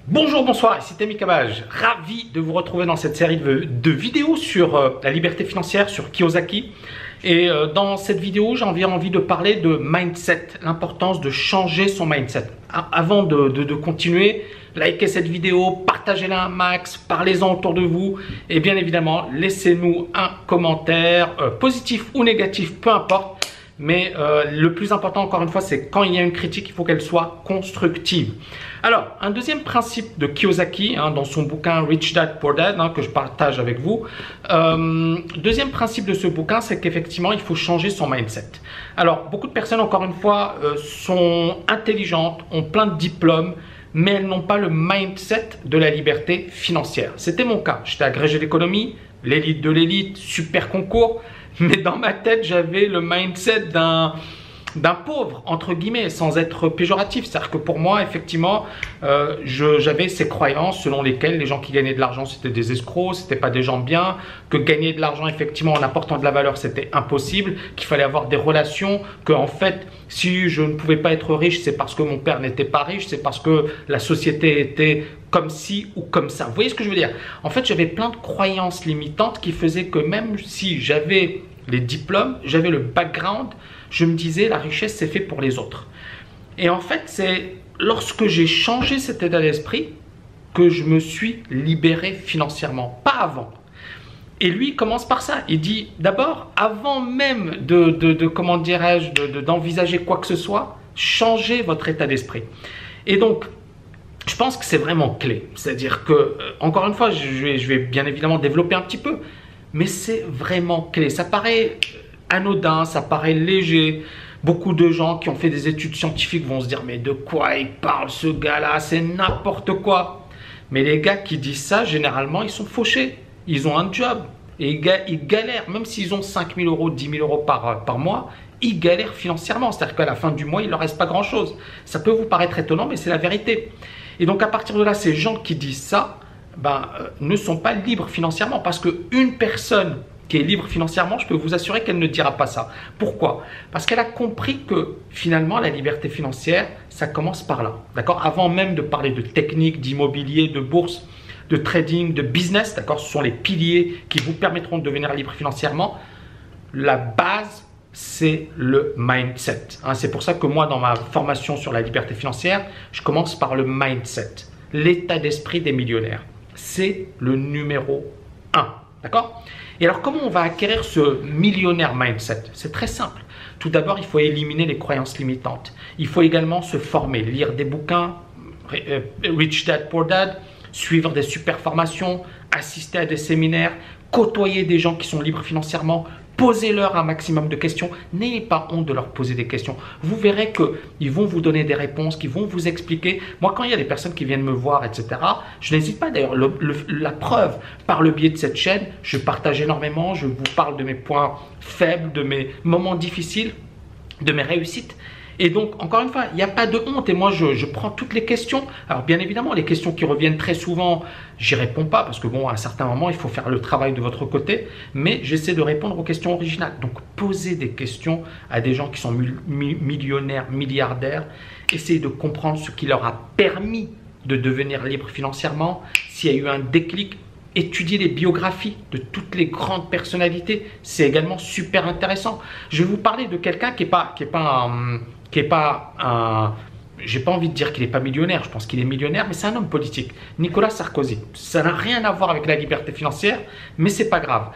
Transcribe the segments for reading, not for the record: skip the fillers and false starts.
Bonjour, bonsoir, ici Temi Kabaj. Ravi de vous retrouver dans cette série de vidéos sur la liberté financière, sur Kiyosaki. Et dans cette vidéo, j'ai envie de parler de mindset, l'importance de changer son mindset. Avant de continuer, likez cette vidéo, partagez-la un max, parlez-en autour de vous. Et bien évidemment, laissez-nous un commentaire, positif ou négatif, peu importe. Mais le plus important, encore une fois, c'est quand il y a une critique, il faut qu'elle soit constructive. Alors, un deuxième principe de Kiyosaki, dans son bouquin Rich Dad Poor Dad, que je partage avec vous. Deuxième principe de ce bouquin, c'est qu'effectivement, il faut changer son mindset. Alors, beaucoup de personnes, encore une fois, sont intelligentes, ont plein de diplômes, mais elles n'ont pas le mindset de la liberté financière. C'était mon cas. J'étais agrégé d'économie, l'élite de l'élite, super concours. Mais dans ma tête, j'avais le mindset d'un pauvre, entre guillemets, sans être péjoratif. C'est-à-dire que pour moi, effectivement, j'avais ces croyances selon lesquelles les gens qui gagnaient de l'argent, c'était des escrocs, c'était pas des gens bien, que gagner de l'argent, effectivement, en apportant de la valeur, c'était impossible, qu'il fallait avoir des relations, que en fait, si je ne pouvais pas être riche, c'est parce que mon père n'était pas riche, c'est parce que la société était comme ci ou comme ça. Vous voyez ce que je veux dire? En fait, j'avais plein de croyances limitantes qui faisaient que même si j'avais les diplômes, j'avais le background, je me disais la richesse c'est fait pour les autres. Et en fait, c'est lorsque j'ai changé cet état d'esprit que je me suis libéré financièrement, pas avant. Et lui, il commence par ça. Il dit d'abord, avant même comment dirais-je, d'envisager quoi que ce soit, changez votre état d'esprit. Et donc, je pense que c'est vraiment clé. C'est-à-dire que, encore une fois, je vais bien évidemment développer un petit peu, mais c'est vraiment clé. Ça paraît anodin, ça paraît léger. Beaucoup de gens qui ont fait des études scientifiques vont se dire « Mais de quoi il parle ce gars-là? C'est n'importe quoi !» Mais les gars qui disent ça, généralement, ils sont fauchés. Ils ont un job et ils galèrent. Même s'ils ont 5 000 euros, 10 000 euros par mois, ils galèrent financièrement. C'est-à-dire qu'à la fin du mois, il ne leur reste pas grand-chose. Ça peut vous paraître étonnant, mais c'est la vérité. Et donc, à partir de là, ces gens qui disent ça, ne sont pas libres financièrement. Parce qu'une personne qui est libre financièrement, je peux vous assurer qu'elle ne dira pas ça. Pourquoi? Parce qu'elle a compris que finalement, la liberté financière, ça commence par là. D'accord? Avant même de parler de technique, d'immobilier, de bourse, de trading, de business, d'accord? Ce sont les piliers qui vous permettront de devenir libre financièrement. La base, c'est le mindset. C'est pour ça que moi, dans ma formation sur la liberté financière, je commence par le mindset, l'état d'esprit des millionnaires. C'est le numéro 1. D'accord? Et alors, comment on va acquérir ce millionnaire mindset? C'est très simple. Tout d'abord, il faut éliminer les croyances limitantes. Il faut également se former, lire des bouquins, Rich Dad Poor Dad, suivre des super formations, assister à des séminaires, côtoyer des gens qui sont libres financièrement, posez-leur un maximum de questions. N'ayez pas honte de leur poser des questions. Vous verrez qu'ils vont vous donner des réponses, qu'ils vont vous expliquer. Moi, quand il y a des personnes qui viennent me voir, etc., je n'hésite pas. D'ailleurs, la preuve, par le biais de cette chaîne, je partage énormément. Je vous parle de mes points faibles, de mes moments difficiles, de mes réussites. Et donc, encore une fois, il n'y a pas de honte. Et moi, je prends toutes les questions. Alors, bien évidemment, les questions qui reviennent très souvent, j'y réponds pas parce que, bon, à un certain moment, il faut faire le travail de votre côté. Mais j'essaie de répondre aux questions originales. Donc, posez des questions à des gens qui sont millionnaires, milliardaires. Essayez de comprendre ce qui leur a permis de devenir libre financièrement. S'il y a eu un déclic, étudier les biographies de toutes les grandes personnalités. C'est également super intéressant. Je vais vous parler de quelqu'un qui n'est pas un, j'ai pas envie de dire qu'il n'est pas millionnaire, je pense qu'il est millionnaire, mais c'est un homme politique, Nicolas Sarkozy. Ça n'a rien à voir avec la liberté financière, mais c'est pas grave.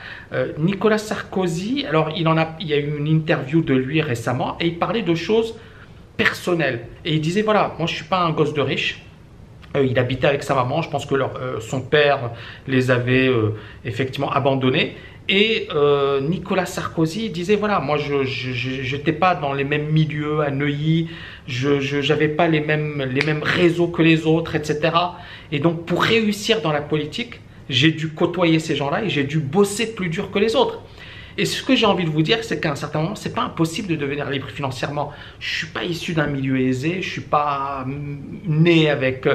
Nicolas Sarkozy, alors il y a eu une interview de lui récemment et il parlait de choses personnelles. Et il disait, voilà, moi je suis pas un gosse de riche. Il habitait avec sa maman, je pense que son père les avait effectivement abandonnés. Et Nicolas Sarkozy disait, voilà, moi je n'étais pas dans les mêmes milieux à Neuilly, je n'avais pas les mêmes réseaux que les autres, etc. Et donc pour réussir dans la politique, j'ai dû côtoyer ces gens-là et j'ai dû bosser plus dur que les autres. Et ce que j'ai envie de vous dire, c'est qu'à un certain moment, c'est pas impossible de devenir libre financièrement. Je suis pas issu d'un milieu aisé, je suis pas né avec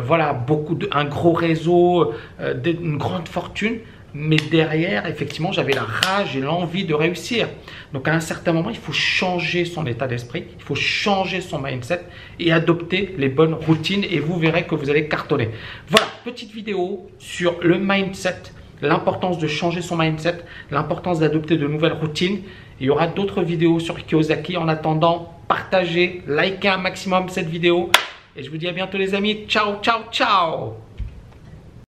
voilà un gros réseau, une grande fortune. mais derrière, effectivement, j'avais la rage et l'envie de réussir. Donc à un certain moment, il faut changer son état d'esprit, il faut changer son mindset et adopter les bonnes routines et vous verrez que vous allez cartonner. Voilà, petite vidéo sur le mindset, l'importance de changer son mindset, l'importance d'adopter de nouvelles routines. Il y aura d'autres vidéos sur Kiyosaki. En attendant, partagez, likez un maximum cette vidéo. Et je vous dis à bientôt les amis. Ciao, ciao, ciao!